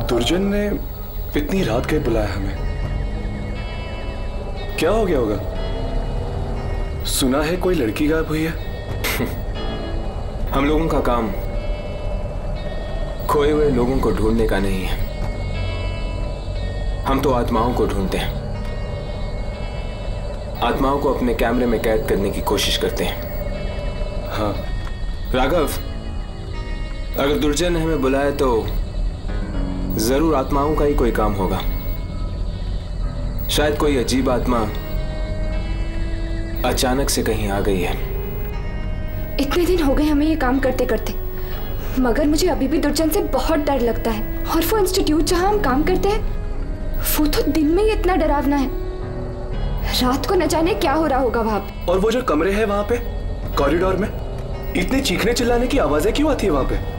दुर्जन ने इतनी रात के बुलाया हमें, क्या हो गया होगा? सुना है कोई लड़की गायब हुई है। हम लोगों का काम खोए हुए लोगों को ढूंढने का नहीं है, हम तो आत्माओं को ढूंढते हैं, आत्माओं को अपने कैमरे में कैद करने की कोशिश करते हैं। हाँ राघव, अगर दुर्जन ने हमें बुलाया तो जरूर आत्माओं का ही कोई काम होगा। शायद कोई अजीब आत्मा अचानक से कहीं आ गई है। इतने दिन हो गए हमें ये काम करते करते, मगर मुझे अभी भी दुर्जन से बहुत डर लगता है। और वो इंस्टीट्यूट जहां हम काम करते हैं वो तो दिन में ही इतना डरावना है, रात को न जाने क्या हो रहा होगा वहां पे। और वो जो कमरे हैं वहां पे कॉरिडोर में, इतने चीखने चिल्लाने की आवाजें क्यों आती है वहां पे?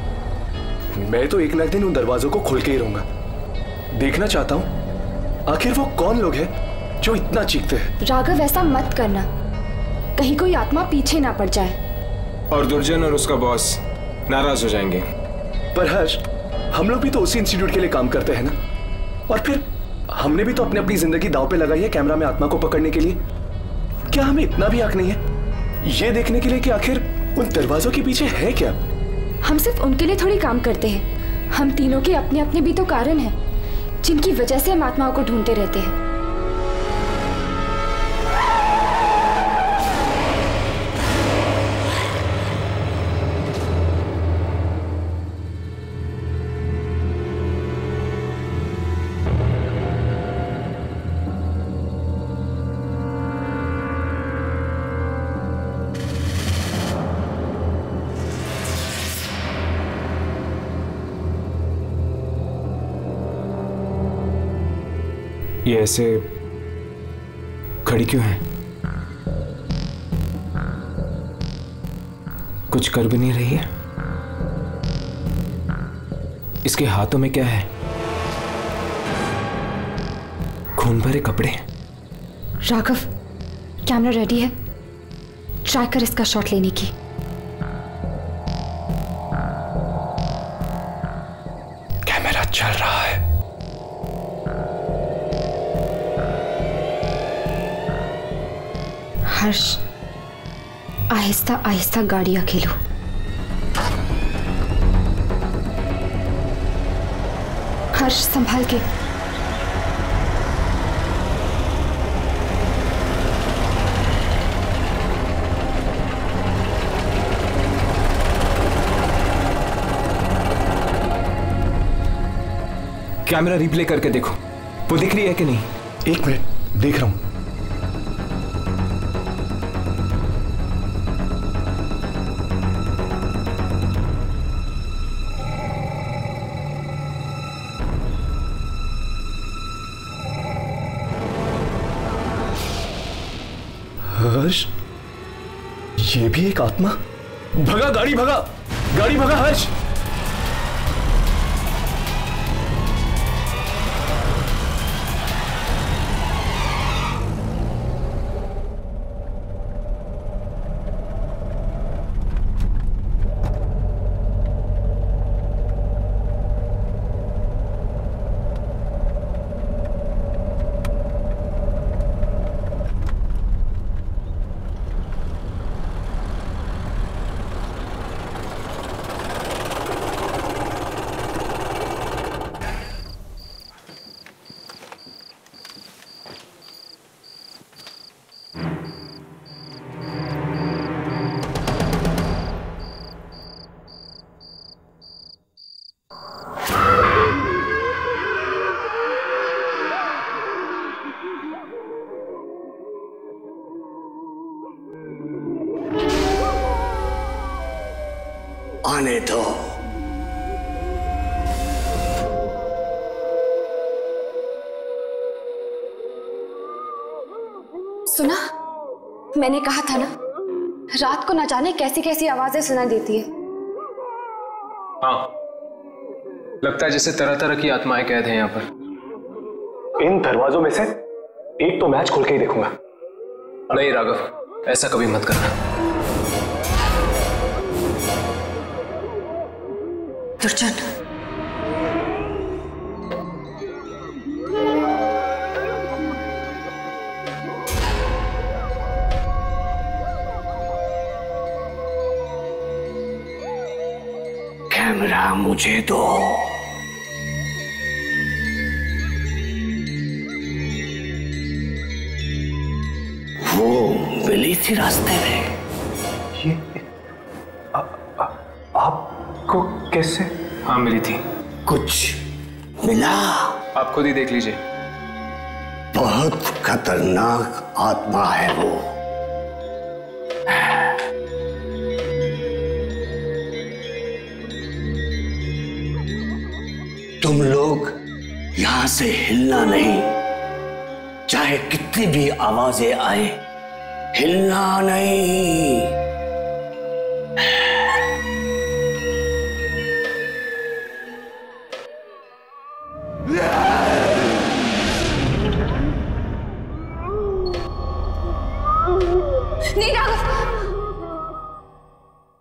मैं तो एक ना एक दिन उन दरवाजों को खोल के ही रहूंगा। देखना चाहता हूं आखिर वो कौन लोग हैं जो इतना चीखते हैं। राघव, ऐसा मत करना, कहीं कोई आत्मा पीछे ना पड़ जाए और दुर्जन और उसका बॉस नाराज हो जाएंगे। पर हर्ष, हम लोग भी तो उसी इंस्टीट्यूट के लिए काम करते हैं ना, और फिर हमने भी तो अपनी अपनी जिंदगी दांव पे लगाई है कैमरा में आत्मा को पकड़ने के लिए। क्या हमें इतना भी हक नहीं है ये देखने के लिए कि आखिर उन दरवाजों के पीछे है क्या? हम सिर्फ उनके लिए थोड़ी काम करते हैं, हम तीनों के अपने अपने भी तो कारण हैं जिनकी वजह से हम आत्माओं को ढूंढते रहते हैं। ये ऐसे खड़ी क्यों है? कुछ कर भी नहीं रही है। इसके हाथों में क्या है? खून भरे कपड़े। राघव, कैमरा रेडी है, ट्राई कर इसका शॉट लेने की। कैमरा चल रहा है। हर्ष, आहिस्ता आहिस्ता गाड़ी अकेलो। हर्ष, संभाल के। कैमरा रिप्ले करके देखो, वो दिख रही है कि नहीं? एक मिनट, देख रहा हूं। हर्ष, ये भी एक आत्मा। भगा गाड़ी, भगा गाड़ी, भगा हर्ष। आने दो। सुना, मैंने कहा था ना, रात को न जाने कैसी कैसी आवाजें सुनाई देती है। हाँ, लगता है जैसे तरह तरह की आत्माएं कैद हैं यहाँ पर। इन दरवाजों में से एक तो मैच खोल के ही देखूंगा। नहीं राघव, ऐसा कभी मत करना। दुर्जन, कैमरा मुझे दो। वो मिली थी रास्ते में। ये आपको कैसे? हाँ मिली थी। कुछ मिला? आप खुद ही देख लीजिए। बहुत खतरनाक आत्मा है वो। तुम लोग यहां से हिलना नहीं, चाहे कितनी भी आवाजें आए, हिलना नहीं। नहीं राघव,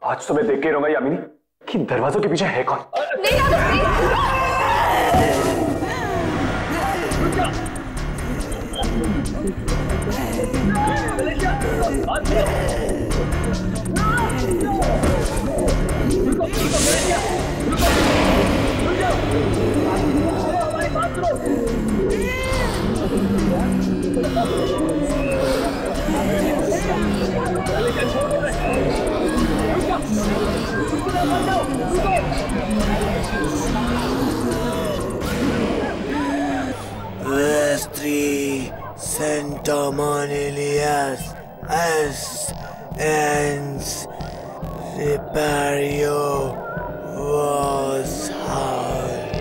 आज तो मैं देख के रहूंगा यामिनी कि दरवाजों के पीछे है कौन। नहीं Raghav please. Santa Manilias and Sipario was hard.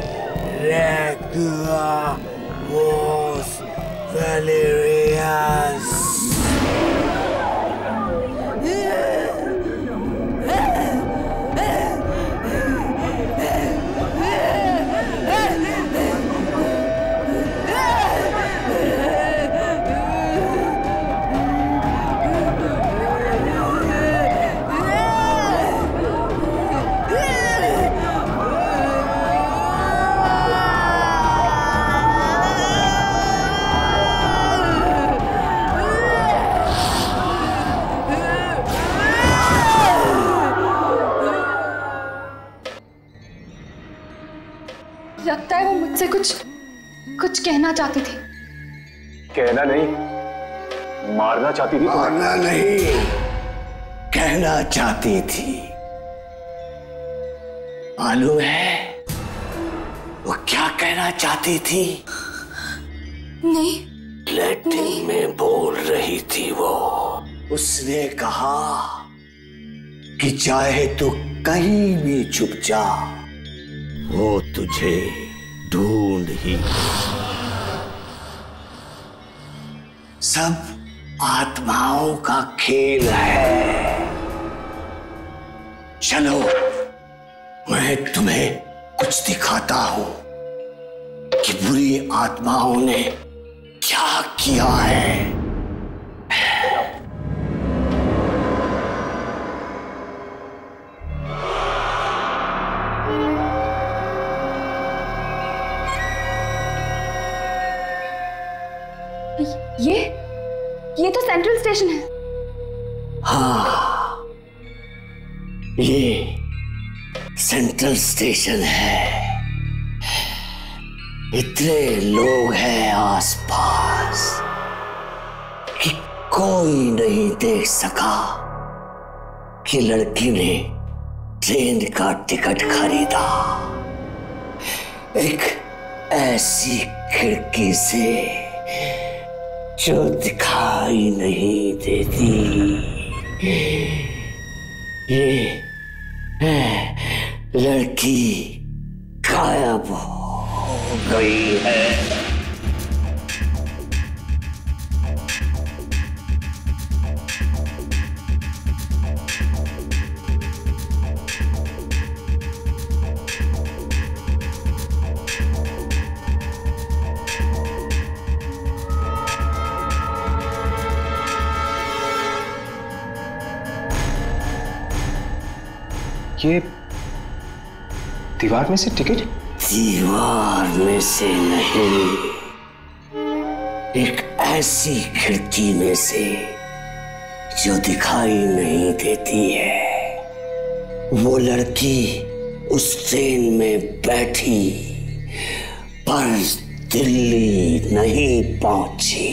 Regula was Valerius. लगता है वो मुझसे कुछ कहना चाहती थी। कहना नहीं, मारना चाहती थी। मारना नहीं, कहना चाहती थी। मालूम है वो क्या कहना चाहती थी? नहीं। लैटिन में बोल रही थी वो। उसने कहा कि चाहे तू कहीं भी छुप जा, वो तुझे ढूंढ ही। सब आत्माओं का खेल है। चलो मैं तुम्हें कुछ दिखाता हूं कि बुरी आत्माओं ने क्या किया है। ये तो सेंट्रल स्टेशन है। हाँ, ये सेंट्रल स्टेशन है। इतने लोग हैं आसपास कि कोई नहीं देख सका कि लड़की ने ट्रेन का टिकट खरीदा। एक ऐसी खिड़की से जो दिखाई नहीं देती। ये लड़की गायब हो गई है। ये दीवार में से टिकट? दीवार में से नहीं, एक ऐसी खिड़की में से जो दिखाई नहीं देती है। वो लड़की उस ट्रेन में बैठी पर दिल्ली नहीं पहुंची।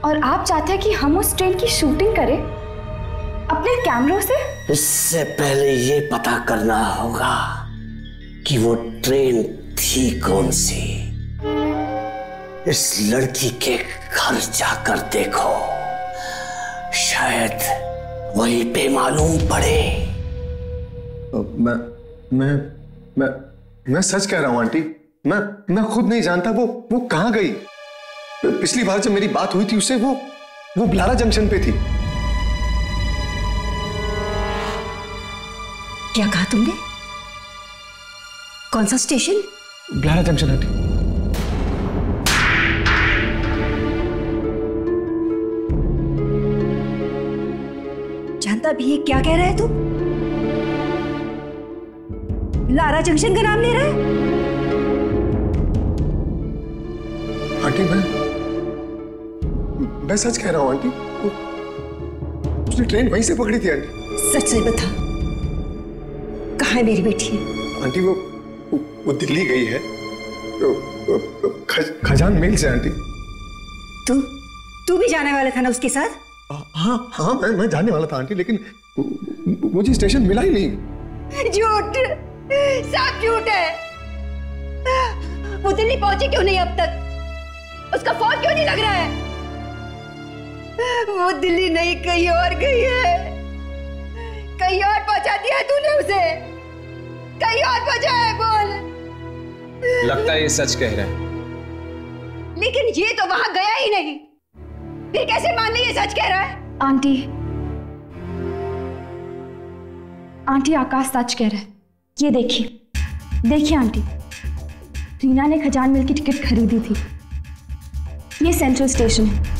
और आप चाहते हैं कि हम उस ट्रेन की शूटिंग करें अपने कैमरों से? इससे पहले ये पता करना होगा कि वो ट्रेन थी कौन सी। इस लड़की के घर जाकर देखो, शायद वहीं पे मालूम पड़े। मैं सच कह रहा हूं आंटी। मैं खुद नहीं जानता वो कहां गई। पिछली बार जब मेरी बात हुई थी उससे वो ब्लारा जंक्शन पे थी। क्या कहा तुमने? कौन सा स्टेशन? ब्लारा junction aunty. जानता भी है क्या कह रहा है तू? लारा जंक्शन का नाम ले रहा है? आंटी मैं सच कह रहा हूं आंटी। उसने ट्रेन वहीं से पकड़ी थी आंटी। सच सच बता, कहाँ है मेरी बेटी? आंटी वो दिल्ली गई है खजान मेल से आंटी। तू भी जाने वाला था ना उसके साथ? हाँ मैं जाने वाला था आंटी, लेकिन मुझे स्टेशन मिला ही नहीं। झूठ, सब झूठ है। वो दिल्ली पहुंची क्यों नहीं अब तक? उसका फोन क्यों नहीं लग रहा है? वो दिल्ली नहीं कहीं और गई है। कहीं और पहुंचा दिया तूने उसे? कहीं और पहुंचा है? बोल। लगता है ये सच कह रहा है। लेकिन ये तो वहां गया ही नहीं, फिर कैसे मान ली ये सच कह रहा है? आंटी आकाश सच कह रहा है। ये देखिए आंटी, रीना ने खजान मिल की टिकट खरीदी थी। ये सेंट्रल स्टेशन है।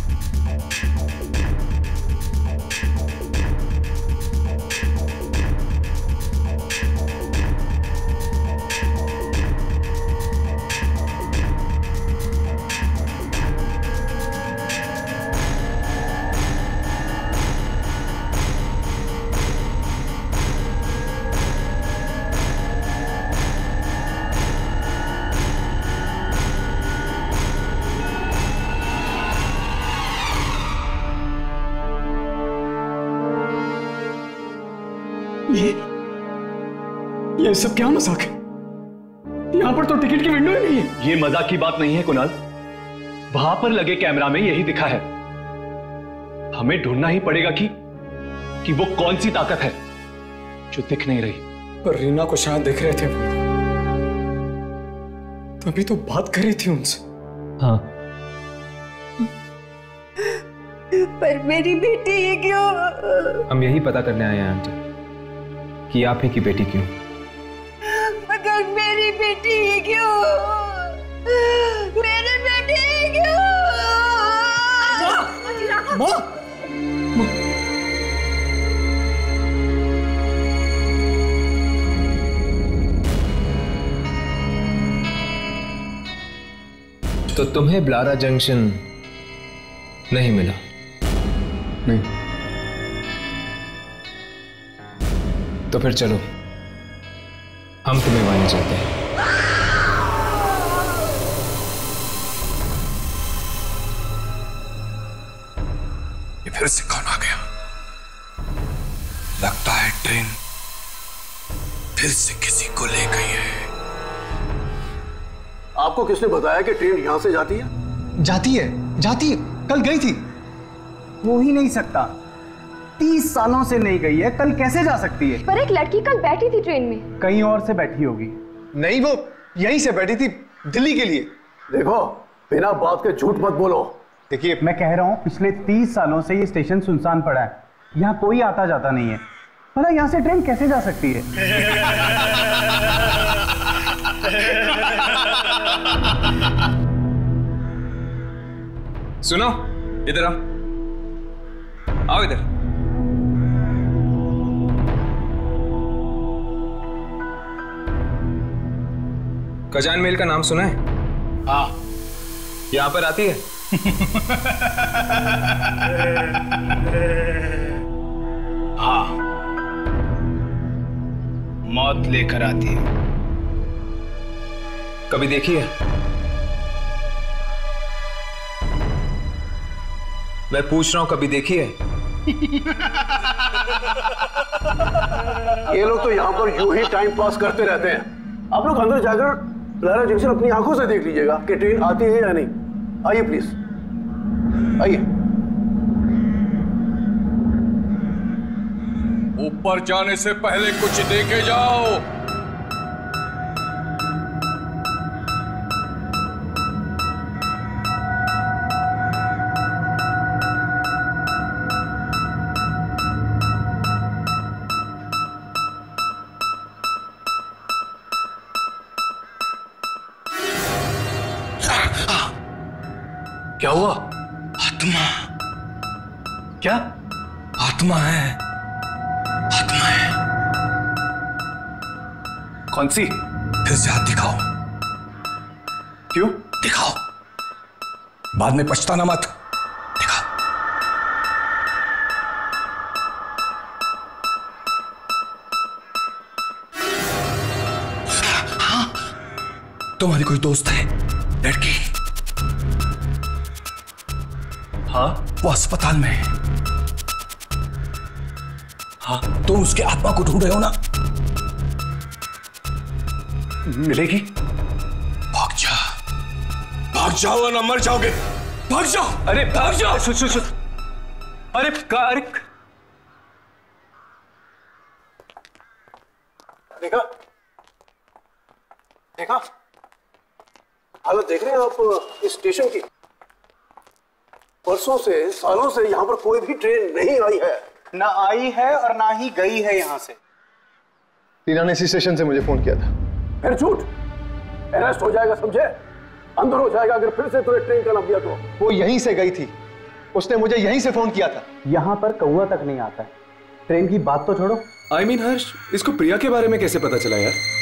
ये सब क्या मजाक है? यहां पर तो टिकट की विंडो ही नहीं है। ये मजाक की बात नहीं है कुणाल, वहां पर लगे कैमरा में यही दिखा है। हमें ढूंढना ही पड़ेगा कि वो कौन सी ताकत है जो दिख नहीं रही। पर रीना को शायद दिख रहे थे, तभी तो बात कर रही थी उनसे। हाँ, पर मेरी बेटी ये क्यों? हम यही पता करने आए हैं आंटी कि आप ही की बेटी क्यों। मगर मेरी बेटी ये क्यों? मेरी बेटी ये क्यों? माँ! तो तुम्हें ब्लारा जंक्शन नहीं मिला? नहीं। तो फिर चलो, हम तुम्हें वहां ले चलते हैं। ये फिर से कौन आ गया? लगता है ट्रेन फिर से किसी को ले गई है। आपको किसने बताया कि ट्रेन यहां से जाती है? जाती है, कल गई थी। हो ही नहीं सकता, 30 सालों से नहीं गई है, कल कैसे जा सकती है? पर एक लड़की कल बैठी थी ट्रेन में। कहीं और से बैठी होगी। नहीं, वो यहीं से बैठी थी दिल्ली के लिए। देखो, बिना बात के झूठ मत बोलो। देखिए, मैं कह रहा हूँ पिछले 30 सालों से ये स्टेशन सुनसान पड़ा है, यहाँ कोई आता जाता नहीं है। भला यहाँ से ट्रेन कैसे जा सकती है? सुनो, इधर आओ इधर। खजान मेल का नाम सुना है? हाँ। यहां पर आती है? हाँ, मौत लेकर आती है। कभी देखी है? मैं पूछ रहा हूं, कभी देखी है? ये लोग तो यहाँ पर यूं ही टाइम पास करते रहते हैं। आप लोग अंदर जाकर लहरा जंक्शन अपनी आंखों से देख लीजिएगा कि ट्रेन आती है या नहीं। आइए प्लीज, आइए। ऊपर जाने से पहले कुछ देखे जाओ। क्या हुआ? आत्मा। क्या? आत्मा है, आत्मा है। कौन सी? फिर से हाथ दिखाओ। क्यों? दिखाओ, बाद में पछताना मत। दिखाओ। हाँ, तुम्हारी कोई दोस्त है लड़की? हाँ, वो अस्पताल में है। हाँ, तुम उसके आत्मा को ढूंढ रहे हो ना? मिलेगी? भाग जा, भाग जाओ वरना मर जाओगे। भाग जाओ। अरे भाग जाओ। अरे देखा देखा, हालत देख रहे हैं आप इस स्टेशन की। परसों से, सालों से यहाँ पर कोई भी ट्रेन नहीं आई है। ना आई है और ना ही गई है यहाँ से। टीना ने इसी स्टेशन से मुझे फोन किया था। फिर झूठ, अरेस्ट हो जाएगा, समझे? अंदर हो जाएगा अगर फिर से तुमने ट्रेन का नाम दिया तो। वो यहीं से गई थी, उसने मुझे यहीं से फोन किया था। यहाँ पर कौवा तक नहीं आता है। ट्रेन की बात तो छोड़ो। I mean, हर्ष, इसको प्रिया के बारे में कैसे पता चला यार?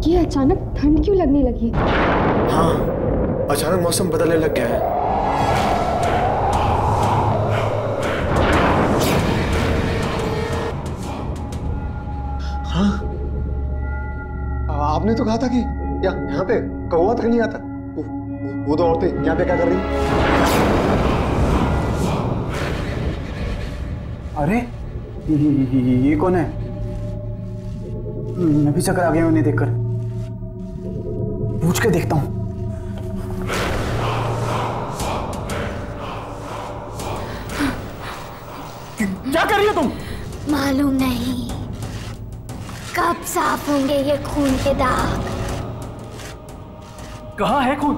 ये अचानक ठंड क्यों लगने लगी? हाँ, अचानक मौसम बदलने लग गया है। हाँ, आपने तो कहा था कि यहाँ पे कौवा तक नहीं आता। वो तो औरतें यहाँ पे क्या कर रही? अरे ये कौन है? मैं भी चक्कर आ गया उन्हें देखकर। पूछ के देखता हूं। क्या कर रही हो तुम? मालूम नहीं कब साफ होंगे ये खून के दाग। कहाँ है खून?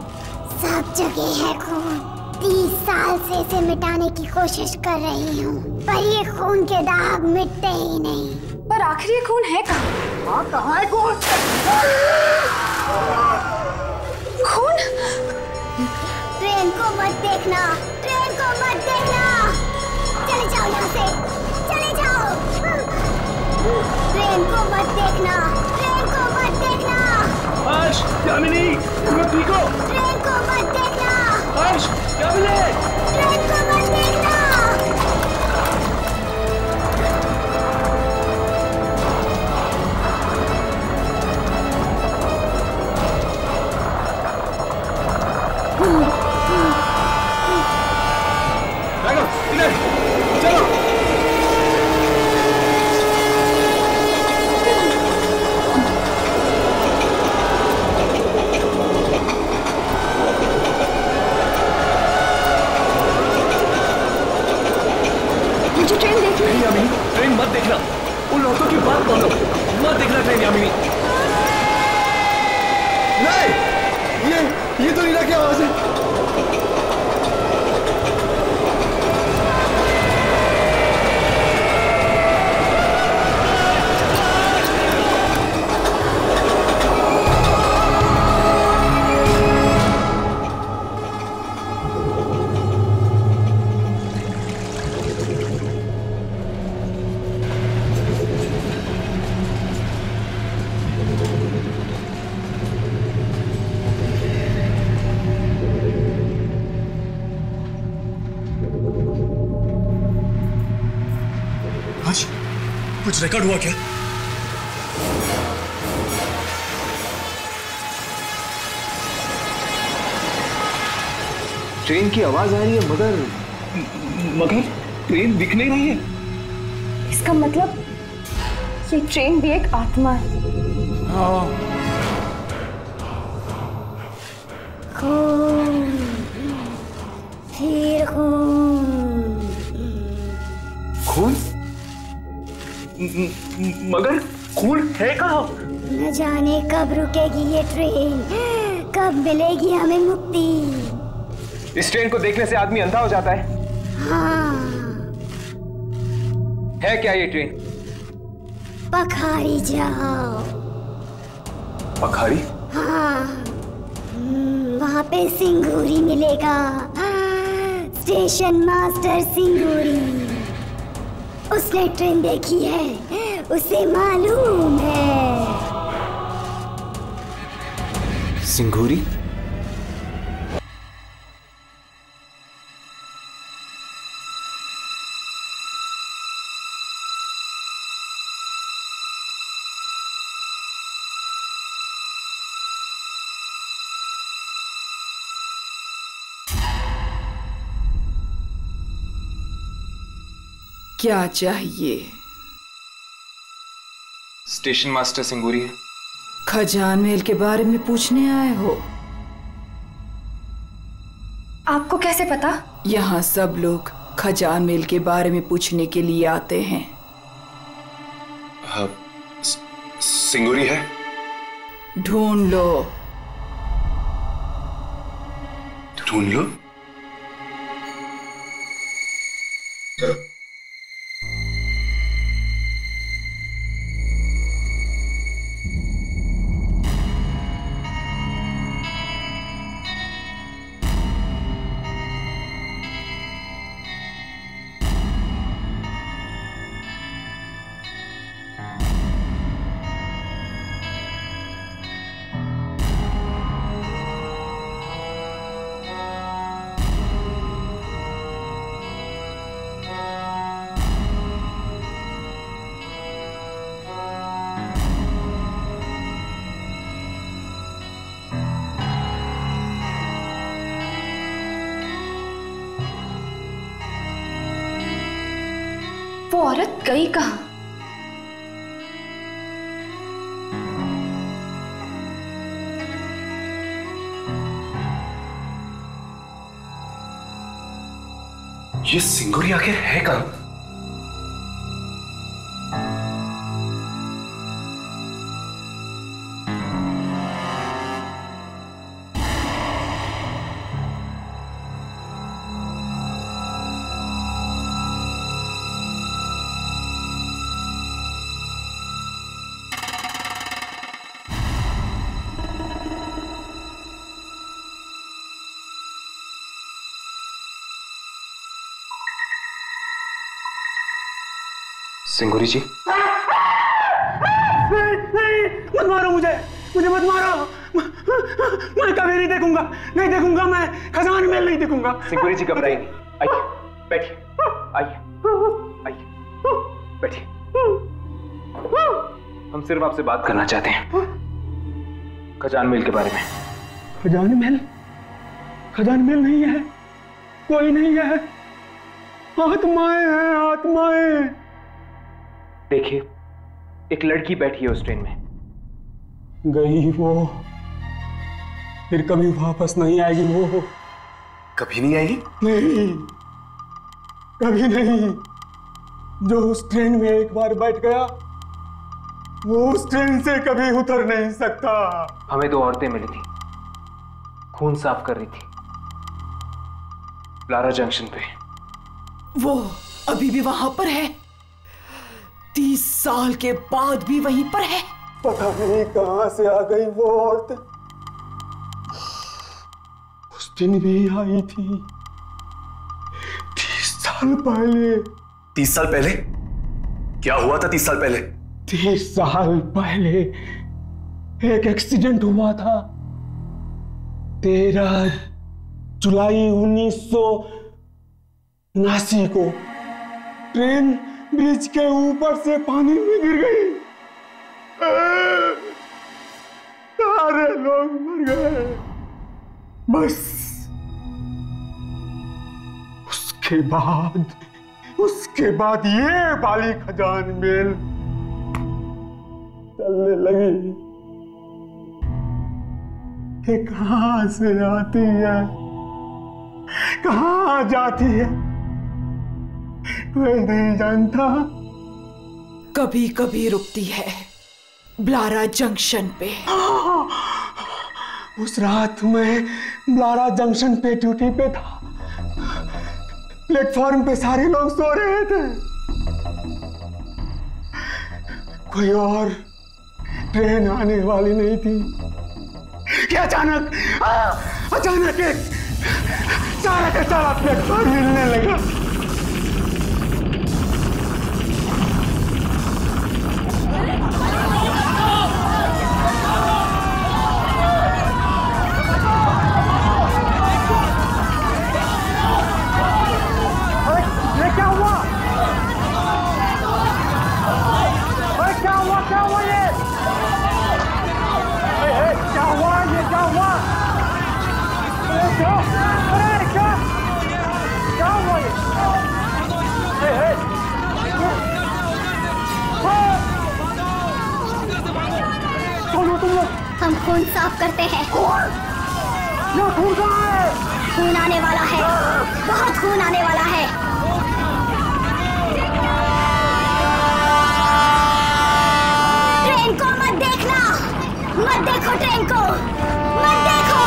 सब जगह है खून। 30 साल से इसे मिटाने की कोशिश कर रही हूँ, पर ये खून के दाग मिटते ही नहीं। पर आखिर ये खून है कहाँ? हाँ, कहाँ है खून? खून? ट्रेन को मत देखना, ट्रेन को मत देखना। चले जाओ यहाँ से, चले जाओ। ट्रेन को मत देखना, ट्रेन को मत देखना। हर्ष, यामिनी, तुम ठीक हो? ट्रेन को मत देखना। हर्ष, यामिनी, ट्रेन को मत देखना। कुछ रिकॉर्ड हुआ क्या? ट्रेन की आवाज आ रही है मगर ट्रेन दिख नहीं रही है। इसका मतलब ये ट्रेन भी एक आत्मा है। खून, फिर खून। खून? मगर खून है कहाँ? न जाने कब रुकेगी ये ट्रेन, कब मिलेगी हमें मुक्ति। इस ट्रेन को देखने से आदमी अंधा हो जाता है। हाँ, है क्या ये ट्रेन? पखारी जाओ। पखारी? हाँ, वहाँ पे सिंगूरी मिलेगा। स्टेशन मास्टर सिंगूरी, उसने ट्रेन देखी है, उसे मालूम है। सिंगूरी? क्या चाहिए? स्टेशन मास्टर सिंगूरी है। खजान महल के बारे में पूछने आए हो? आपको कैसे पता? यहाँ सब लोग खजान महल के बारे में पूछने के लिए आते हैं। हाँ, सिंगूरी है? ढूंढ लो। ढूंढ लो? वो औरत गई कहाँ? ये सिंगूरी आखिर है कहाँ? सिंगूरी जी? नहीं, मत मारो मुझे मत मारो। मैं कभी नहीं देखूंगा मैं खजान महल नहीं देखूंगा। सिंगूरी जी घबराइए नहीं, आइए बैठिए, आइए बैठिए। हम सिर्फ आपसे बात करना चाहते हैं खजान महल के बारे में। खजान महल नहीं है, कोई नहीं है, आत्माएं हैं, आत्माएं। देखिए, एक लड़की बैठी है उस ट्रेन में। गई वो, फिर कभी वापस नहीं आएगी। वो कभी नहीं आएगी? नहीं, कभी नहीं। जो उस ट्रेन में एक बार बैठ गया, वो उस ट्रेन से कभी उतर नहीं सकता। हमें 2 औरतें मिली थी, खून साफ कर रही थी लारा जंक्शन पे। वो अभी भी वहां पर है? 30 साल के बाद भी वहीं पर है? पता नहीं कहां से आ गई वो औरत। उस दिन भी आई थी 30 साल पहले। 30 साल पहले? क्या हुआ था 30 साल पहले? 30 साल पहले एक एक्सीडेंट हुआ था। 13 जुलाई 1979 को ट्रेन ब्रिज के ऊपर से पानी में गिर गई। सारे लोग मर गए। बस उसके बाद ये बाली खजान मेल चलने लगी कि कहां से आती है, कहां जाती है, कोई नहीं जानता। कभी कभी रुकती है ब्लारा जंक्शन पे। उस रात मैं ब्लारा जंक्शन पे ड्यूटी पे था। प्लेटफॉर्म पे सारे लोग सो रहे थे। कोई और ट्रेन आने वाली नहीं थी कि अचानक एक सारा का सारा प्लेटफॉर्म हिलने लगा। हम खून साफ करते हैं। खून आने वाला है, बहुत खून आने वाला है। ट्रेन को मत देखना, मत देखो ट्रेन को, मत देखो।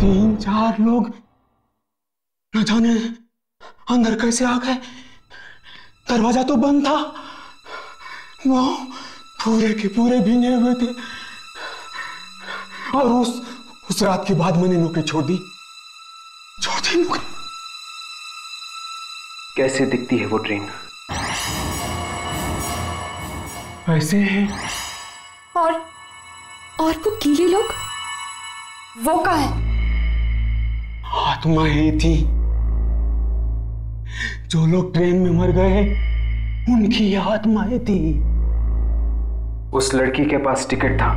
3-4 लोग न जाने अंदर कैसे आ गए। दरवाजा तो बंद था। वो पूरे के पूरे भीगे हुए थे। और उस रात के बाद मैंने नौकरी छोड़ दी नौकरी। कैसे दिखती है वो ट्रेन? ऐसे है। और वो कीले लोग, वो कहाँ है? आत्माएं थी। जो लोग ट्रेन में मर गए उनकी आत्माएं थी। उस लड़की के पास टिकट था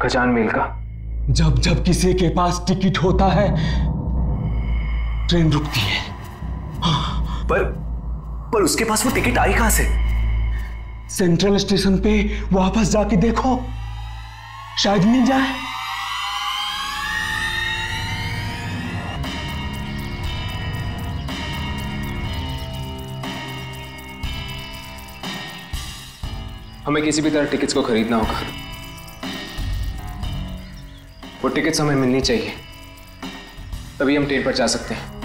खजान मेल का। जब किसी के पास टिकट होता है ट्रेन रुकती है। हाँ। पर उसके पास वो टिकट आई कहां से? सेंट्रल स्टेशन पे वापस जाके देखो, शायद मिल जाए। हमें किसी भी तरह टिकट्स को खरीदना होगा। वो टिकट्स हमें मिलनी चाहिए, तभी हम ट्रेन पर जा सकते हैं।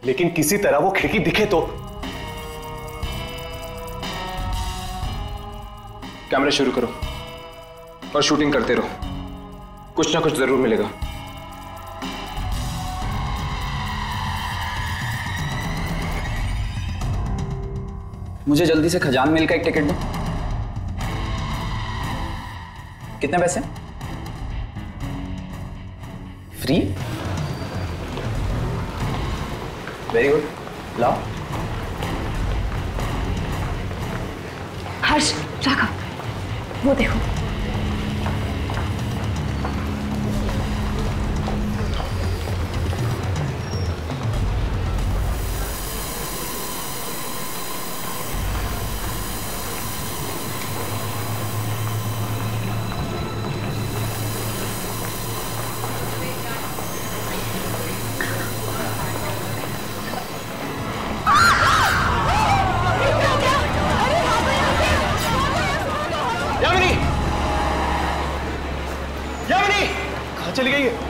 लेकिन किसी तरह वो खिड़की दिखे तो। कैमरा शुरू करो और शूटिंग करते रहो, कुछ ना कुछ जरूर मिलेगा। मुझे जल्दी से खजान मेल का एक टिकट दो। कितने पैसे? फ्री? वेरी गुड, लाओ। हर्ष, राघव, वो देखो। चली गई है।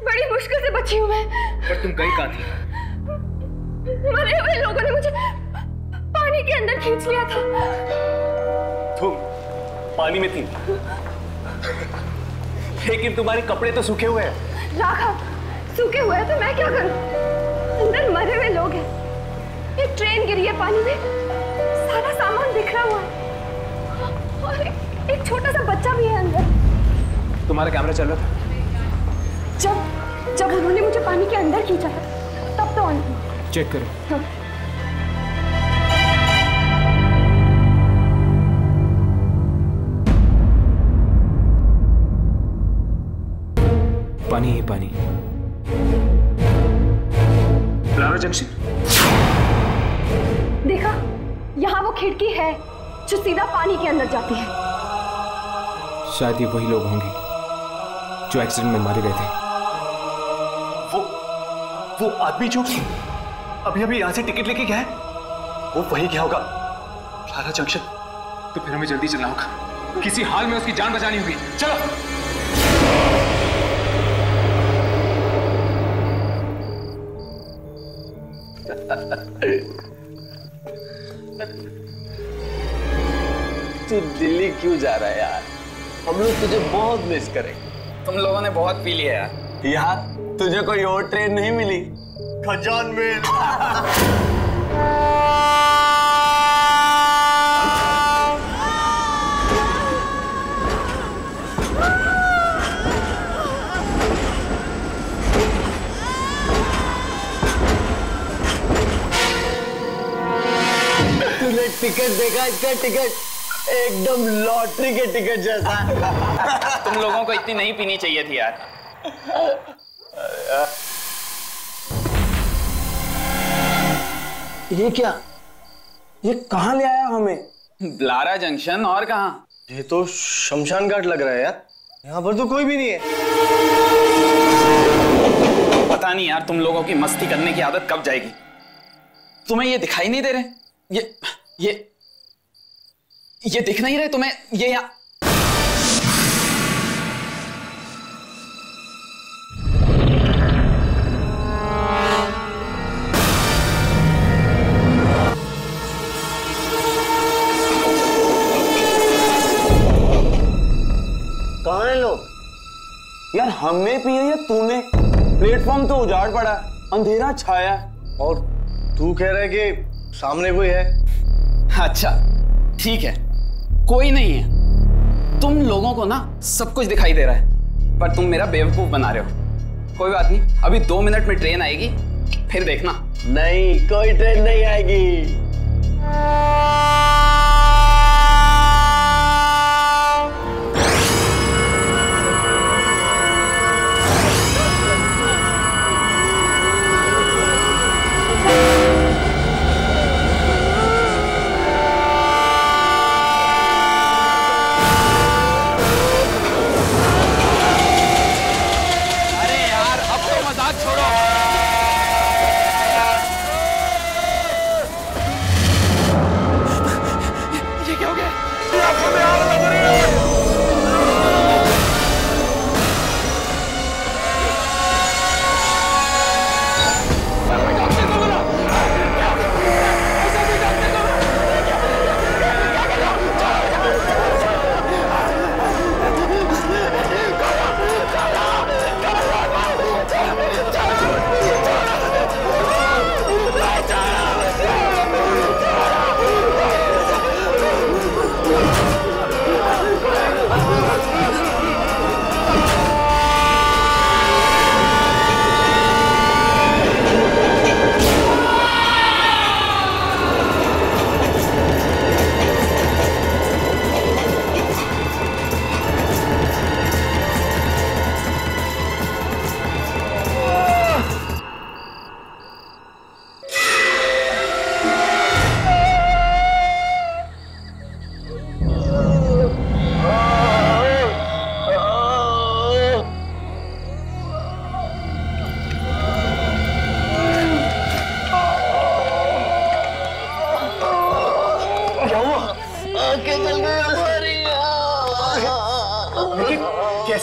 बड़ी मुश्किल से बची हूँ मैं। पर तुम गई कहाँ थी? मरे हुए लोगों ने मुझे पानी के अंदर खींच लिया था। तुम पानी में थी, लेकिन तुम्हारे कपड़े तो सूखे हुए हैं। राघव, सूखे हुए हैं तो मैं क्या करूं? अंदर मरे हुए लोग हैं। एक ट्रेन गिरी है पानी में, सारा सामान बिखरा हुआ है और एक छोटा सा बच्चा भी है अंदर। तुम्हारा कैमरा चल रहा था? जब उन्होंने मुझे पानी के अंदर खींचा था तब तो ऑन था। चेक करो। हाँ। पानी ही पानी। Lara junction. देखा, यहाँ वो खिड़की है जो सीधा पानी के अंदर जाती है। शायद ये वही लोग होंगे जो एक्सीडेंट में मारे गए थे। वो आदमी जो अभी यहाँ से टिकट लेके गया है, वो वही क्या होगा? Lara junction. तो फिर हमें जल्दी चलना होगा, किसी हाल में उसकी जान बचानी होगी। चलो। तू दिल्ली क्यों जा रहा है यार? हम लोग तुझे बहुत मिस करेंगे। तुम लोगों ने बहुत पी लिया यार। यार तुझे कोई और ट्रेन नहीं मिली? खजान में। तूने टिकट देखा? इसका टिकट एकदम लॉटरी के टिकट जैसा। तुम लोगों को इतनी नहीं पीनी चाहिए थी यार। ये क्या? ये कहाँ ले आया हमें? लारा जंक्शन, और कहाँ? ये तो शमशान घाट लग रहा है यार। यहाँ पर तो कोई भी नहीं है। पता नहीं यार, तुम लोगों की मस्ती करने की आदत कब जाएगी? तुम्हें ये दिखाई नहीं दे रहे? ये दिख नहीं रहे तुम्हें? ये यहाँ कहाँ हैं लोग? यार हमने पिए या तूने? प्लेटफॉर्म तो उजाड़ पड़ा, अंधेरा छाया, और तू कह रहा है कि सामने कोई है। अच्छा ठीक है, कोई नहीं है। तुम लोगों को ना सब कुछ दिखाई दे रहा है, पर तुम मेरा बेवकूफ बना रहे हो। कोई बात नहीं, अभी 2 मिनट में ट्रेन आएगी, फिर देखना। नहीं, कोई ट्रेन नहीं आएगी।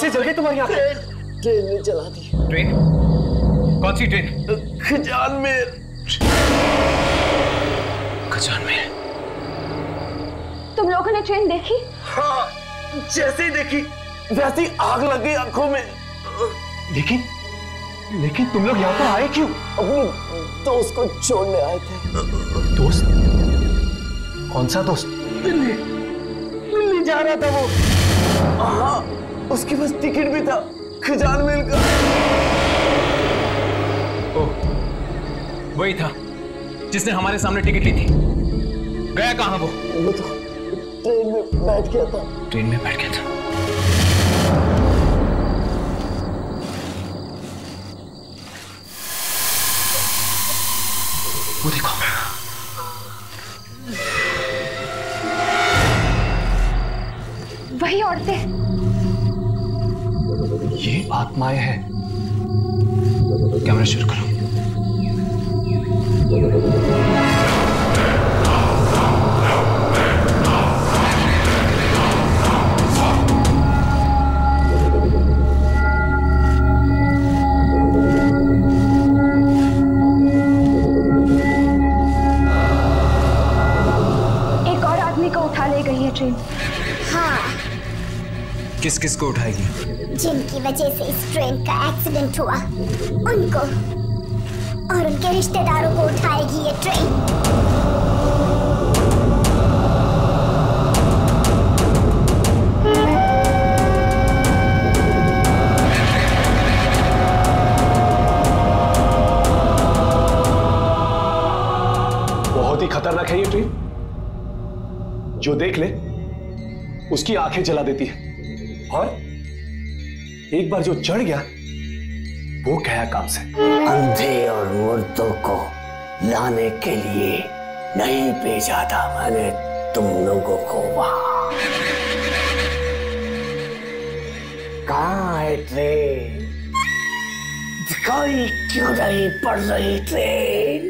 कैसे जल गई तुम्हारी आंखें? ट्रेन ने जला दी। ट्रेन? कौन सी ट्रेन? खजानमेर। खजानमेर? तुम लोगों ने ट्रेन देखी? हाँ, जैसे ही देखी वैसे ही आग लग गई आंखों में। लेकिन तुम लोग यहाँ पर आए क्यों? अपने दोस्त को छोड़ने आए थे। दोस्त? कौन सा दोस्त? दिल्ली जा रहा था वो। हाँ, उसके पास टिकट भी था खजानमेर का। ओह, वही था जिसने हमारे सामने टिकट ली थी। गया कहाँ वो? वो तो ट्रेन में बैठ गया था। ट्रेन में बैठ गया था। वो देखो, वही औरतें। ये आत्माएं हैं। कैमरा शुरू करो। एक और आदमी को उठा ले गई है ट्रेन। हाँ, किस किस को उठाएगी? जिनकी वजह से इस ट्रेन का एक्सीडेंट हुआ उनको और उनके रिश्तेदारों को उठाएगी ये ट्रेन। बहुत ही खतरनाक है ये ट्रेन। जो देख ले उसकी आंखें जला देती है, और एक बार जो चढ़ गया वो गया काम से। अंधे और मुर्दों को लाने के लिए नहीं भेजा था मैंने तुम लोगों को वहां। कहाँ है ट्रेन? दिखाई क्यों नहीं पड़ रही ट्रेन?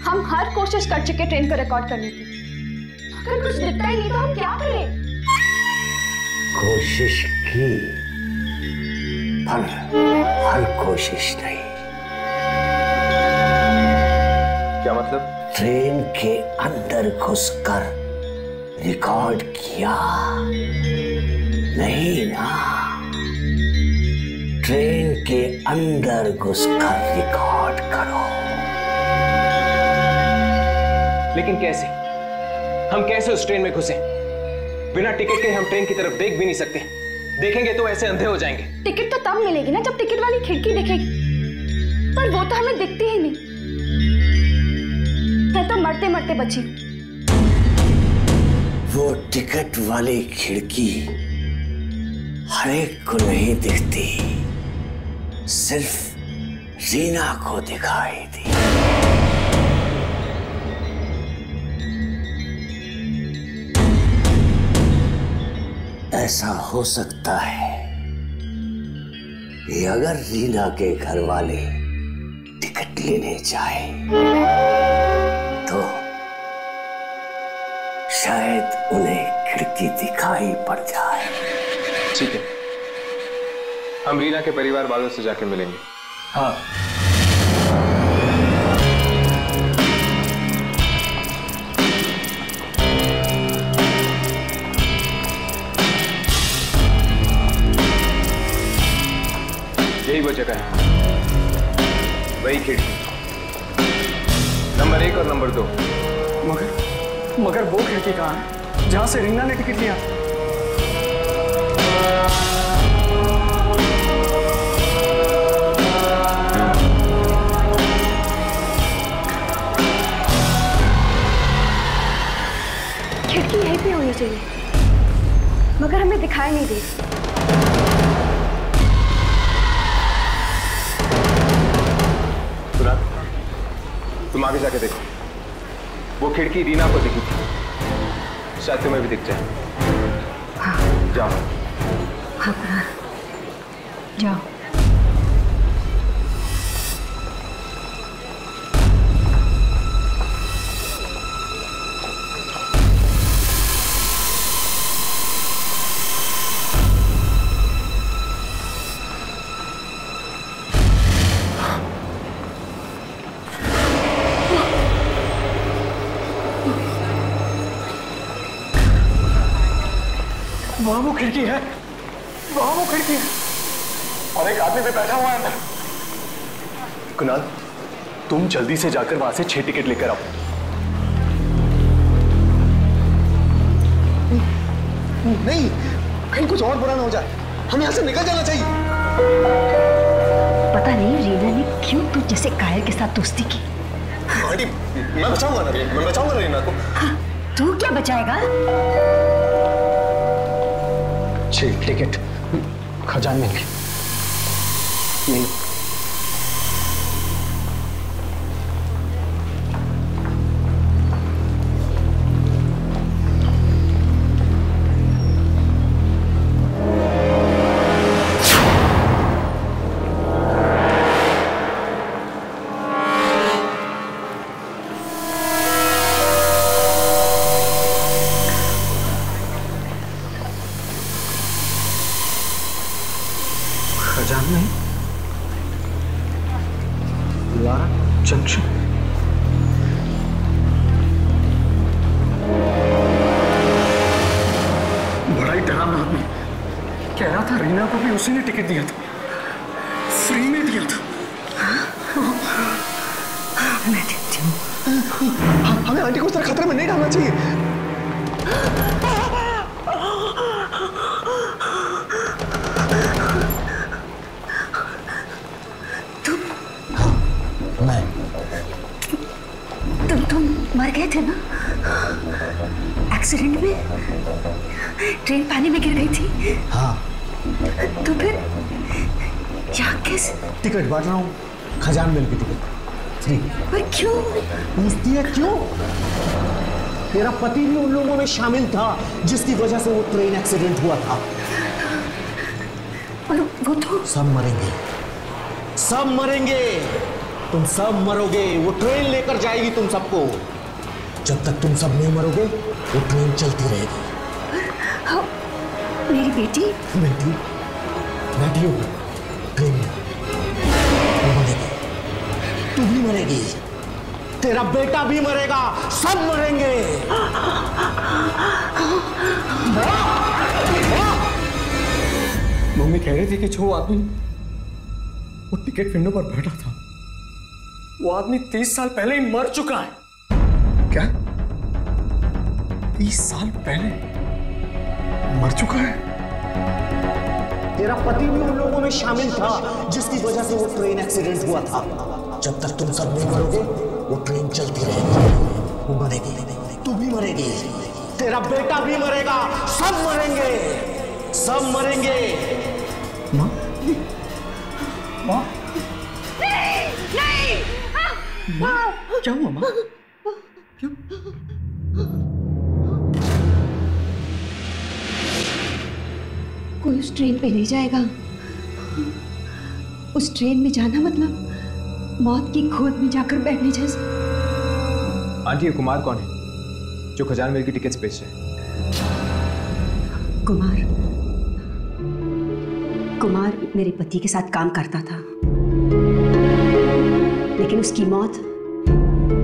हम हर कोशिश कर चुके ट्रेन को रिकॉर्ड करने की, अगर कुछ दिखता ही नहीं तो हम क्या करें? कोशिश की पर हर कोशिश नहीं। क्या मतलब? ट्रेन के अंदर घुसकर रिकॉर्ड किया नहीं ना, ट्रेन के अंदर घुसकर रिकॉर्ड करो। लेकिन कैसे? हम कैसे उस ट्रेन में घुसे? बिना टिकट के हम ट्रेन की तरफ देख भी नहीं सकते। देखेंगे तो ऐसे अंधे हो जाएंगे। टिकट तो तब मिलेगी ना जब टिकट वाली खिड़की दिखेगी, पर वो तो हमें दिखती ही नहीं। मैं तो मरते मरते बची। वो टिकट वाली खिड़की हर एक को नहीं दिखती, सिर्फ रीना को दिखाई दी। ऐसा हो सकता है कि अगर रीना के घर वाले टिकट लेने जाए तो शायद उन्हें खिड़की दिखाई पड़ जाए। ठीक है, हम रीना के परिवार वालों से जाके मिलेंगे। हाँ, यही वो जगह है, वही खिड़की, नंबर 1 और नंबर 2। मगर वो खिड़की कहाँ है जहां से रीना ने टिकट लिया? खिड़की यहीं पे होनी चाहिए, मगर हमें दिखाई नहीं दे। तुम आगे जाके देखो, वो खिड़की रीना को दिखी थी, शायद तुम्हें भी दिख जाए। हाँ। जाओ। हाँ, जाओ। वहां वो खिड़की है, वहां वो खिड़की है और एक आदमी भी बैठा हुआ है अंदर। कुणाल, तुम जल्दी से जाकर वहां से 6 टिकट लेकर आओ। नहीं, कहीं कुछ और बुरा ना हो जाए, हमें यहाँ से निकल जाना चाहिए। पता नहीं रीना ने क्यों तू जैसे कायर के साथ दोस्ती की। आंटी, मैं बचाऊंगा ना, मैं बचाऊंगा रीना को। हाँ, तू क्या बचाएगा? 6 टिकट खजाने में नहीं। खजाने लारा जंक्शन। बड़ा ही डरावना आदमी, कह रहा था रीना को भी उसी ने टिकट दिया था, फ्री में दिया था। मैं देखती हूँ। हमें आंटी को उस तरह खतरे में नहीं डालना चाहिए। तुम मर गए थे ना एक्सीडेंट में? ट्रेन पानी में गिर गई थी। हाँ। तो फिर यहाँ कैसे? टिकट बांट रहा हूँ, खजान मिल की टिकट फ्री। पर क्यों? पूछती है क्यों? तेरा पति भी उन लोगों में शामिल था जिसकी वजह से वो ट्रेन एक्सीडेंट हुआ था। और वो तो सब मरेंगे, सब मरेंगे, तुम सब मरोगे। वो ट्रेन लेकर जाएगी तुम सबको। जब तक तुम सब नहीं मरोगे वो ट्रेन चलती रहेगी। हाँ, मेरी बेटी बैठी बैठी हो ट्रेन में। वो मरेगी, तू भी मरेगी, तेरा बेटा भी मरेगा, सब मरेंगे। मम्मी कह रही थी कि जो आदमी वो टिकट विंडो पर बैठा था वो आदमी 30 साल पहले ही मर चुका है। क्या? 30 साल पहले मर चुका है? तेरा पति भी उन लोगों में शामिल था जिसकी वजह से वो ट्रेन एक्सीडेंट हुआ था। जब तक तुम सब नहीं मरोगे वो ट्रेन चलती रहेगी। वो मरेगी, तू भी मरेगी, तेरा बेटा भी मरेगा, सब मरेंगे, सब मरेंगे। माँ, माँ, नहीं! माँ, क्या हुआ माँ? क्यों? कोई उस ट्रेन पे नहीं जाएगा। उस ट्रेन में जाना मतलब मौत की खोज में जाकर बैठने जैसा। आंटी, ये कुमार कौन है जो खजान मेल की टिकट्स बेच रहे हैं? कुमार मेरे पति के साथ काम करता था, लेकिन उसकी मौत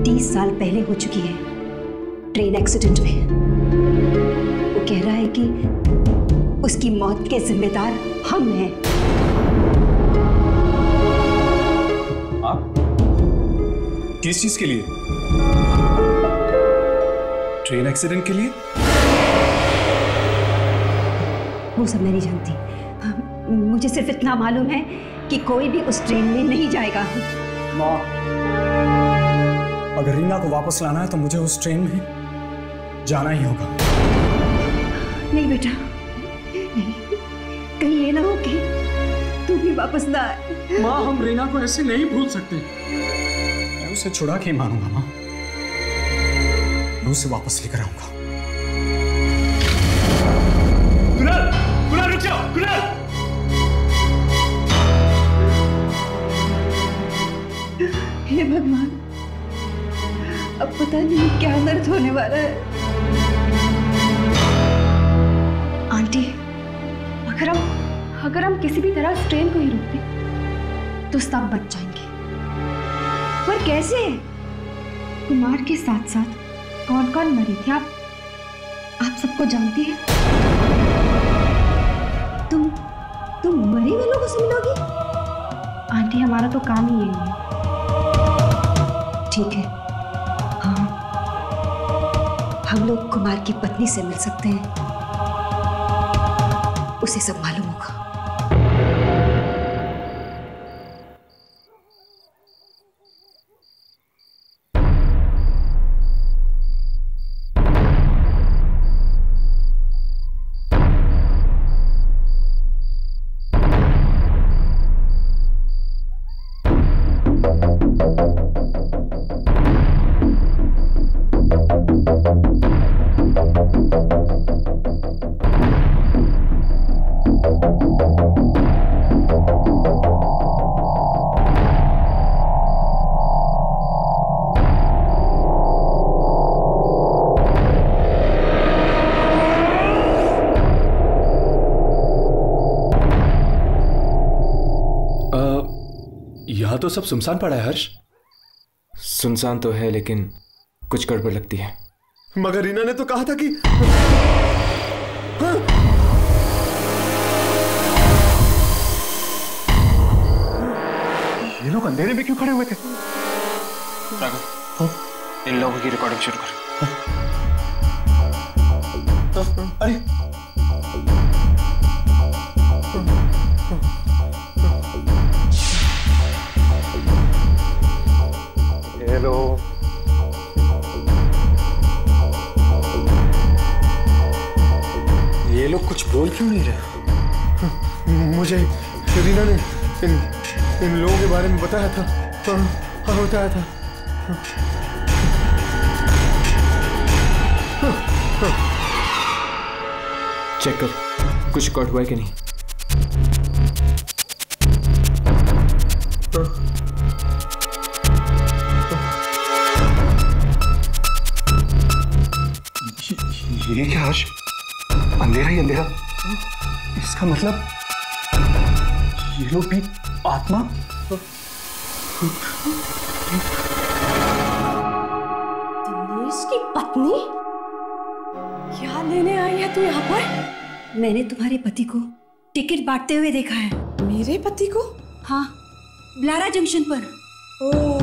30 साल पहले हो चुकी है ट्रेन एक्सीडेंट में। वो कह रहा है कि उसकी मौत के जिम्मेदार हम हैं। आप? किस चीज के लिए? ट्रेन एक्सीडेंट के लिए? वो सब मैं नहीं जानती। मुझे सिर्फ इतना मालूम है कि कोई भी उस ट्रेन में नहीं जाएगा। माँ, अगर रीना को वापस लाना है तो मुझे उस ट्रेन में जाना ही होगा। नहीं बेटा, नहीं, कहीं ये ना हो कि तू भी वापस ना आए। माँ, हम रीना को ऐसे नहीं भूल सकते। मैं उसे छुड़ा के मारूंगा माँ, मैं उसे वापस लेकर आऊंगा। कुणाल, कुणाल रुक जाओ, कुणाल! हे भगवान, अब पता नहीं क्या दर्द होने वाला है। आंटी, अगर हम किसी भी तरह इस ट्रेन को ही रोक दें तो सब बच जाएंगे। पर कैसे? कुमार के साथ साथ कौन कौन मरे थे आप सबको जानती हैं? तुम मरे हुए लोगों से मिलोगी? आंटी हमारा तो काम ही यही है। ठीक है, हाँ, हम लोग कुमार की पत्नी से मिल सकते हैं, उसे सब मालूम होगा। यहाँ तो सब सुनसान पड़ा है हर्ष। सुनसान तो है लेकिन कुछ गड़बड़ लगती है। मगर रीना ने तो कहा था कि हाँ? ये लोग अंधेरे में क्यों खड़े हुए थे? राघव, इन लोगों की रिकॉर्डिंग शुरू कर। अरे हेलो, ये लोग कुछ बोल क्यों नहीं रहे? मुझे रीना ने इन लोगों के बारे में बताया था। हाँ, बताया था। चेक कर, कुछ रिकॉर्ड हुआ है कि नहीं। ये क्या हर्ष? अंधेरा ही अंधेरा। इसका मतलब ये लोग भी आत्मा। दिनेश की पत्नी? क्या लेने आई है तू यहाँ पर? मैंने तुम्हारे पति को टिकट बांटते हुए देखा है। मेरे पति को? हाँ, ब्लारा जंक्शन पर। ओह,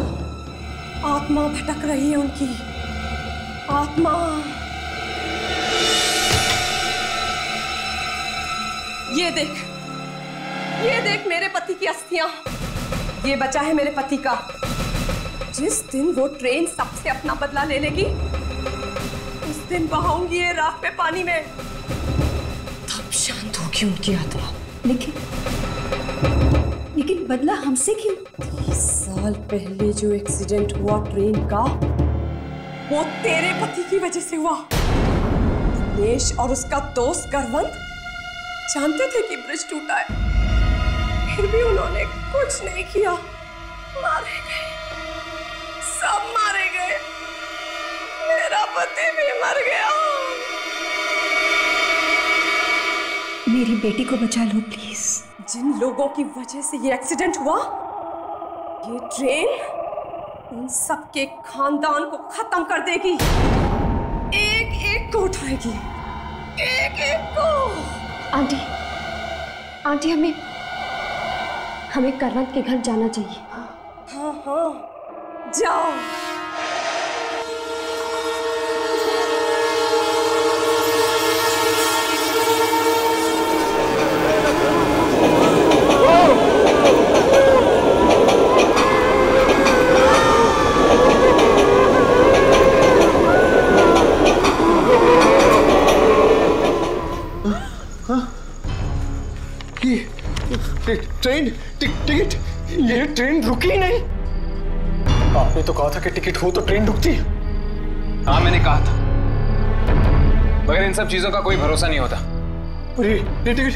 आत्मा भटक रही है उनकी। आत्मा। ये देख मेरे पति की अस्थियां। ये बचा है मेरे पति का। जिस दिन वो ट्रेन सबसे अपना बदला ले लेगी, उस दिन बहाऊंगी ये राख पे पानी में। तब शांत होगी उनकी आत्मा। लेकिन बदला हमसे क्यों? 30 साल पहले जो एक्सीडेंट हुआ ट्रेन का, वो तेरे पति की वजह से हुआ। दिनेश और उसका दोस्त करवंत जानते थे कि ब्रिज टूटा है, फिर भी उन्होंने कुछ नहीं किया। मारे गए, सब मारे गए। मेरा पति भी मर गया। मेरी बेटी को बचा लो प्लीज। जिन लोगों की वजह से ये एक्सीडेंट हुआ, ये ट्रेन उन सबके खानदान को खत्म कर देगी। एक एक को उठाएगी, एक एक को। आंटी हमें करवंत के घर जाना चाहिए। हाँ, जाओ। ट्रेन टिकट, ये ट्रेन रुकी नहीं। आपने तो कहा था कि टिकट हो तो ट्रेन रुकती। हाँ, मैंने कहा था, मगर इन सब चीजों का कोई भरोसा नहीं होता। ये टिकट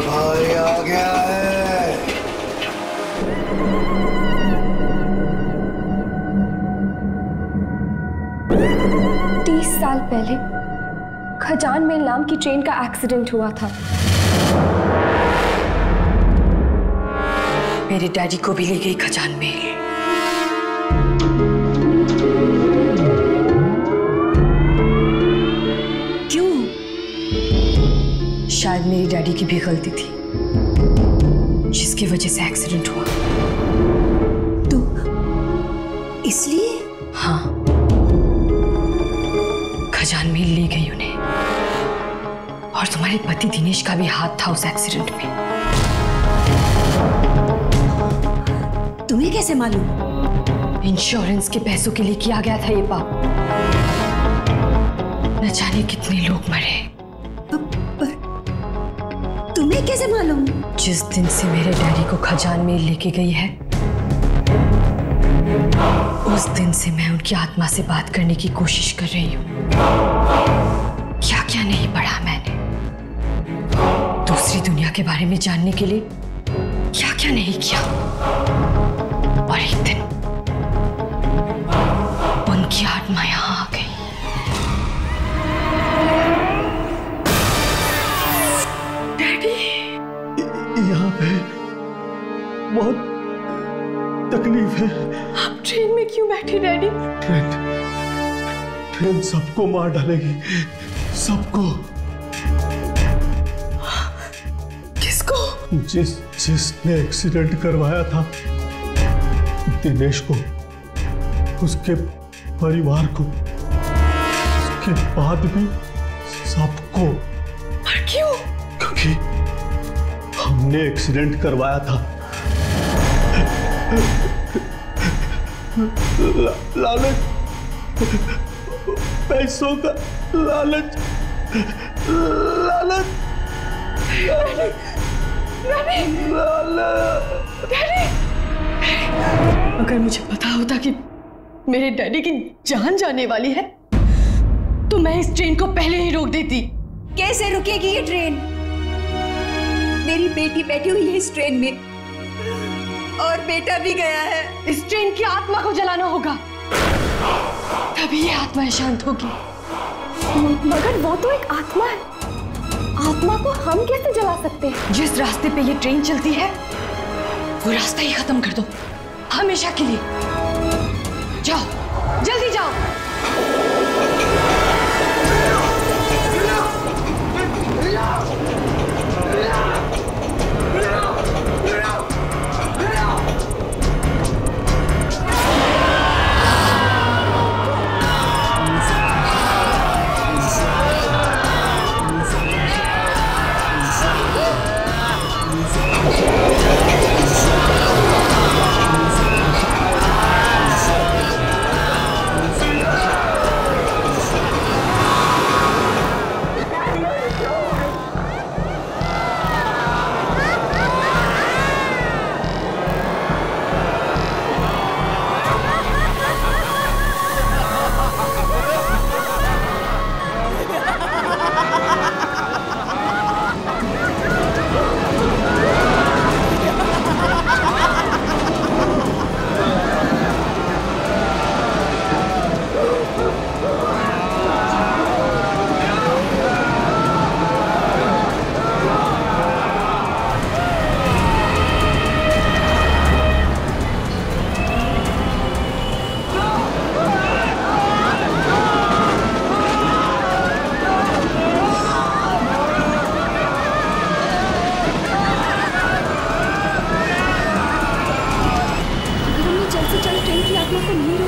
भाई आ गया है। 30 साल पहले खजान मेल नाम की ट्रेन का एक्सीडेंट हुआ था। मेरे डैडी को भी ले गई खजान मेल। क्यों? शायद मेरी डैडी की भी गलती थी जिसकी वजह से एक्सीडेंट हुआ। तो इसलिए? हाँ, खजान मेल ले गई उन्हें। और तुम्हारे पति दिनेश का भी हाथ था उस एक्सीडेंट में। तुम्हें कैसे मालूम? इंश्योरेंस के पैसों के लिए किया गया था ये पाप। न जाने कितने लोग मरे। तुम्हें कैसे मालूम? जिस दिन से मेरे डैडी को खजान मेल लेके गई है, उस दिन से मैं उनकी आत्मा से बात करने की कोशिश कर रही हूँ। क्या क्या नहीं पढ़ा मैंने, दूसरी दुनिया के बारे में जानने के लिए क्या क्या नहीं किया। और एक दिन उनकी आत्मा यहाँ आ गई। डैडी, यहाँ पे बहुत तकलीफ है। आप ट्रेन में क्यों बैठे डैडी? ट्रेन सबको मार डालेगी, सबको। किसको? जिसने एक्सीडेंट करवाया था दिनेश को, उसके परिवार को, उसके बाद भी सबको। पर क्यों? क्योंकि हमने एक्सीडेंट करवाया था। लालच, पैसों का लालच, लालच, अगर मुझे पता होता कि मेरे डैडी की जान जाने वाली है तो मैं इस ट्रेन को पहले ही रोक देती। कैसे रुकेगी ये ट्रेन? मेरी बेटी बैठी हुई है इस ट्रेन में और बेटा भी गया है। इस ट्रेन की आत्मा को जलाना होगा, तभी ये आत्मा शांत होगी। मगर वो तो एक आत्मा है, आत्मा को हम कैसे जला सकते हैं? जिस रास्ते पे ये ट्रेन चलती है वो रास्ता ही खत्म कर दो हमेशा के लिए। जाओ, जल्दी जाओ।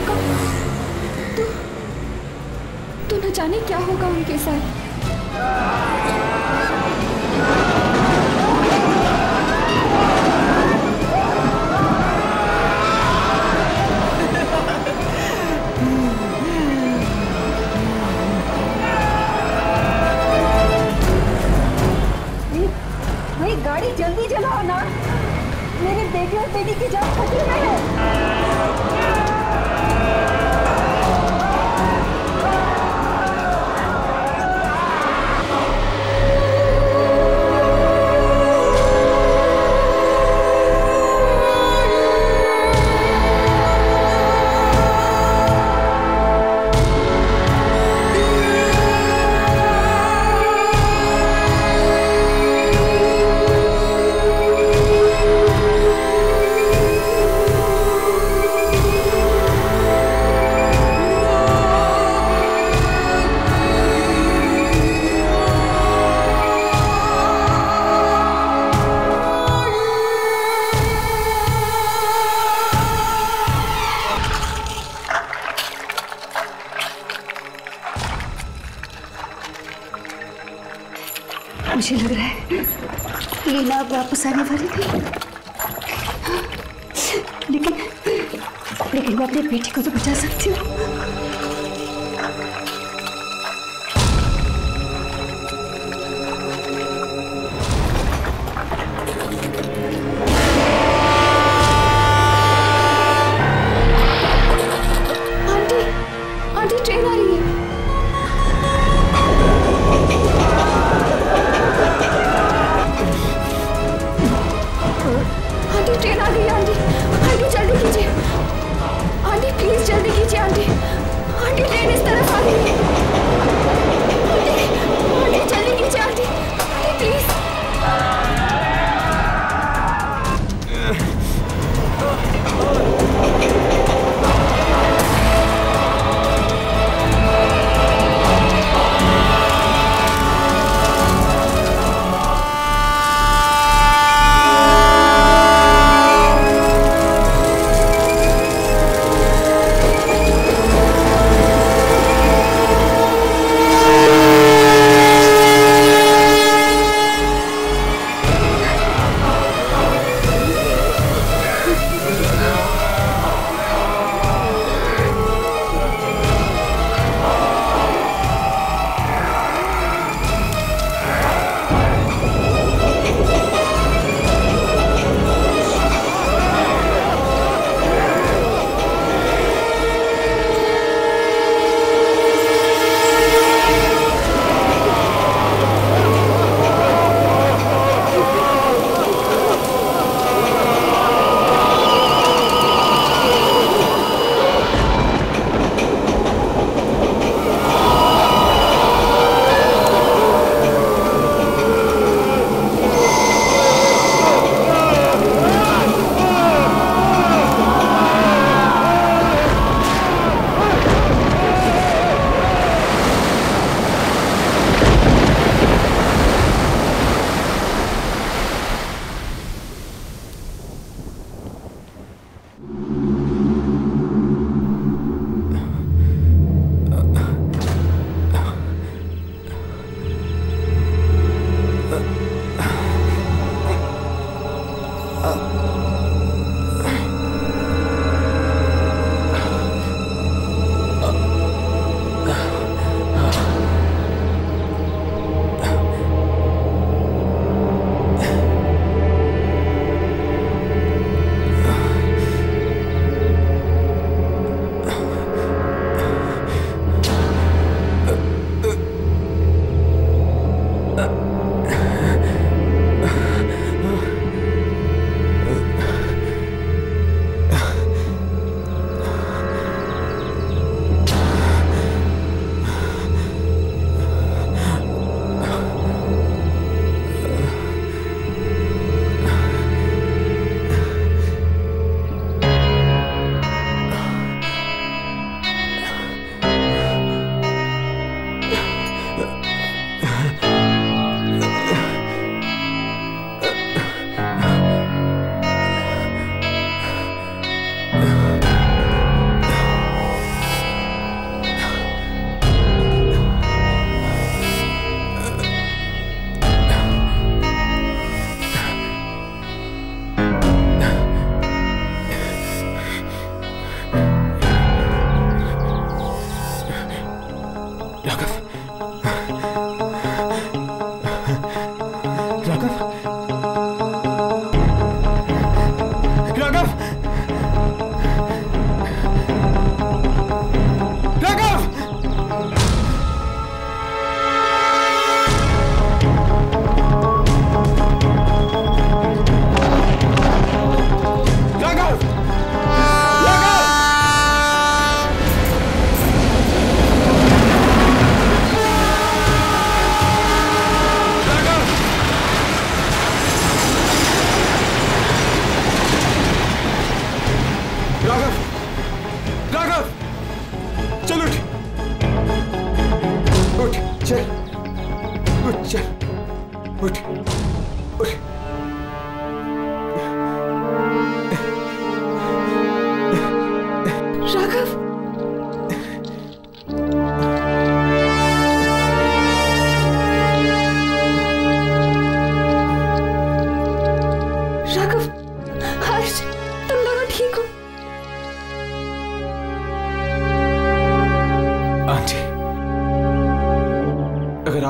होगा तो न जाने क्या होगा उनके साथ। भाई गाड़ी जल्दी चलाओ ना, मेरे बेटे और बेटी की जान खतरे में है। मुझे लग रहा है लीना अब वापस आने वाली थी, लेकिन मैं अपने बेटे को तो बचा सकती हूँ। आंटी ट्रेन आ रही है। आंटी ट्रेन आ गई है। आंटी जल्दी कीजिए। आंटी प्लीज जल्दी कीजिए। आंटी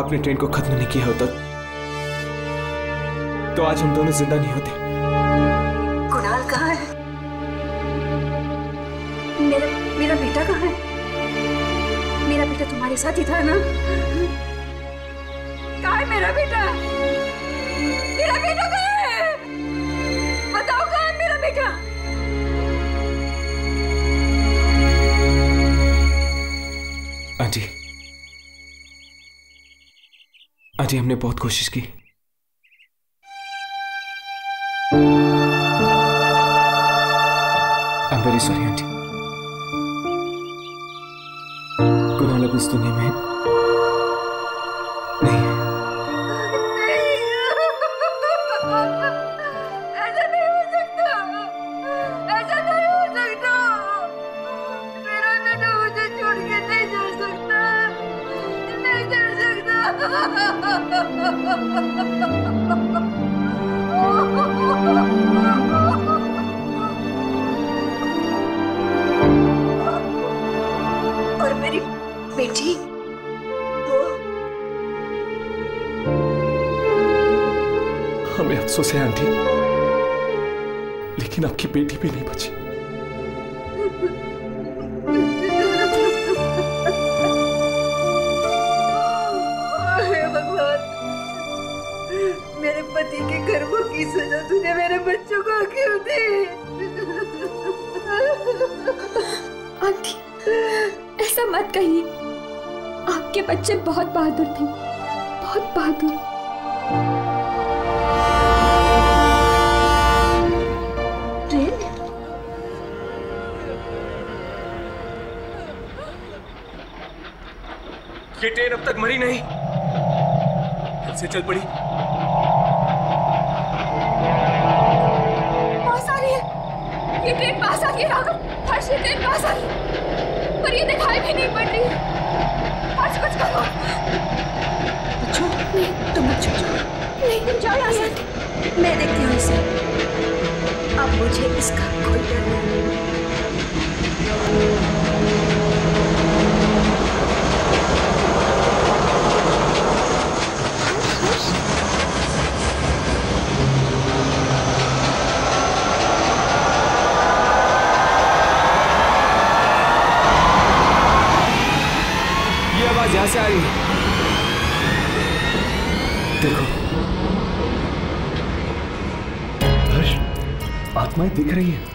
अपनी ट्रेन को खत्म नहीं किया होता तो आज हम दोनों जिंदा नहीं होते। कुणाल कहाँ है? मेरा बेटा कहाँ है? मेरा बेटा तुम्हारे साथ ही था ना? कहाँ है मेरा बेटा? मेरा बेटा कहाँ है? बताओ कहाँ है मेरा बेटा? आंटी, आंटी हमने बहुत कोशिश की। I am very sorry aunty. Kunal अब इस दुनिया में नहीं है। ऐसा नहीं हो सकता, ऐसा नहीं हो सकता। मेरा बेटा मुझे छोड़ के नहीं जा सकता, नहीं जा सकता। और मेरी बेटी हमें अफसोस है आंटी, लेकिन आपकी बेटी भी नहीं बची। हे भगवान, मेरे पति के कर्मों की सजा तूने मेरे बच्चों को क्यों दी? आंटी, ऐसा मत कहिए। आपके बच्चे बहुत बहादुर थे, बहुत बहादुर। ट्रेन? ये ट्रेन अब तक मरी नहीं, फिर से चल पड़ी। पास आ रही है, ये ट्रेन पास आ रही है राघव। हर्ष, ये ट्रेन पास आ रही है, पर ये दिखाई भी नहीं पड़ रही। हर्ष, कुछ करो। बच्चों, नहीं, तुम मत छूटो। नहीं, तुम जाओ यहाँ से। मैं देखती हूँ इसे। अब मुझे इसका कोई डर नहीं। ये आवाज यहां से आ रही है। देखो हर्ष, आत्माएं दिख रही हैं।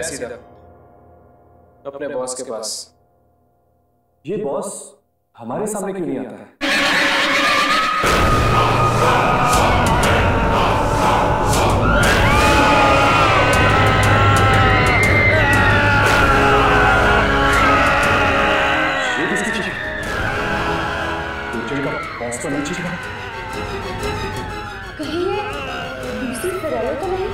सीधा अपने बॉस के पास। ये बॉस हमारे सामने क्यों नहीं आता है? ये किसकी चीज है? का बॉस तो नहीं चीज है। कहीं ये दूसरी फिर तो नहीं?